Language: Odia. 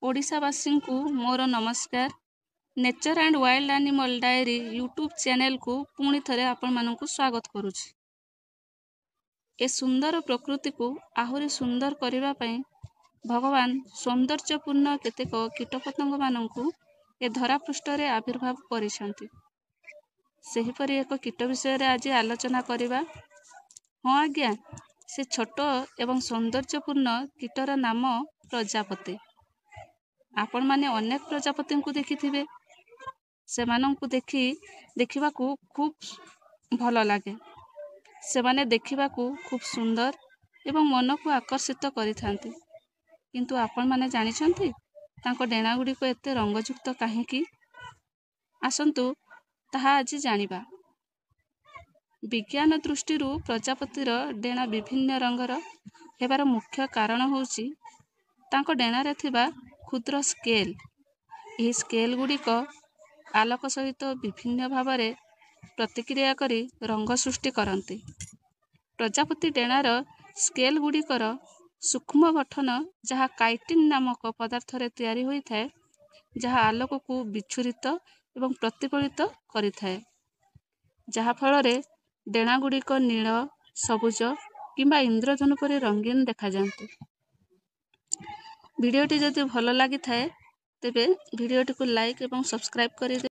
ଓଡ଼ିଶାବାସୀଙ୍କୁ ମୋର ନମସ୍କାର। Nature and wild animal diary YouTube ଚ୍ୟାନେଲକୁ ପୁଣି ଥରେ ଆପଣମାନଙ୍କୁ ସ୍ୱାଗତ କରୁଛି। ଏ ସୁନ୍ଦର ପ୍ରକୃତିକୁ ଆହୁରି ସୁନ୍ଦର କରିବା ପାଇଁ ଭଗବାନ ସୌନ୍ଦର୍ଯ୍ୟପୂର୍ଣ୍ଣ କେତେକ କୀଟପତଙ୍ଗମାନଙ୍କୁ ଏ ଧରାପୃଷ୍ଠରେ ଆବିର୍ଭାବ କରିଛନ୍ତି। ସେହିପରି ଏକ କୀଟ ବିଷୟରେ ଆଜି ଆଲୋଚନା କରିବା। ହଁ ଆଜ୍ଞା, ସେ ଛୋଟ ଏବଂ ସୌନ୍ଦର୍ଯ୍ୟପୂର୍ଣ୍ଣ କୀଟର ନାମ ପ୍ରଜାପତି। ଆପଣମାନେ ଅନେକ ପ୍ରଜାପତିଙ୍କୁ ଦେଖିଥିବେ। ସେମାନଙ୍କୁ ଦେଖିବାକୁ ଖୁବ୍ ଭଲ ଲାଗେ। ସେମାନେ ଦେଖିବାକୁ ଖୁବ୍ ସୁନ୍ଦର ଏବଂ ମନକୁ ଆକର୍ଷିତ କରିଥାନ୍ତି। କିନ୍ତୁ ଆପଣମାନେ ଜାଣିଛନ୍ତି ତାଙ୍କ ଡେଣାଗୁଡ଼ିକ ଏତେ ରଙ୍ଗଯୁକ୍ତ କାହିଁକି? ଆସନ୍ତୁ ତାହା ଆଜି ଜାଣିବା। ବିଜ୍ଞାନ ଦୃଷ୍ଟିରୁ ପ୍ରଜାପତିର ଡେଣା ବିଭିନ୍ନ ରଙ୍ଗର ହେବାର ମୁଖ୍ୟ କାରଣ ହେଉଛି ତାଙ୍କ ଡେଣାରେ ଥିବା କ୍ଷୁଦ୍ର ସ୍କେଲ୍। ଏହି ସ୍କେଲ୍ ଗୁଡ଼ିକ ଆଲୋକ ସହିତ ବିଭିନ୍ନ ଭାବରେ ପ୍ରତିକ୍ରିୟା କରି ରଙ୍ଗ ସୃଷ୍ଟି କରନ୍ତି। ପ୍ରଜାପତି ଡେଣାର ସ୍କେଲ୍ ଗୁଡ଼ିକର ସୂକ୍ଷ୍ମ ଗଠନ, ଯାହା କାଇଟିନ୍ ନାମକ ପଦାର୍ଥରେ ତିଆରି ହୋଇଥାଏ, ଯାହା ଆଲୋକକୁ ବିଚ୍ଛୁରିତ ଏବଂ ପ୍ରତିଫଳିତ କରିଥାଏ, ଯାହା ଫଳରେ ଡେଣାଗୁଡ଼ିକ ନୀଳ, ସବୁଜ କିମ୍ବା ଇନ୍ଦ୍ରଧନୁ ପରି ରଙ୍ଗୀନ ଦେଖାଯାଆନ୍ତି। ଭିଡ଼ିଓଟି ଯଦି ଭଲ ଲାଗିଥାଏ ତେବେ ଭିଡ଼ିଓଟିକୁ ଲାଇକ୍ ଏବଂ ସବସ୍କ୍ରାଇବ୍ କରିଦେବେ।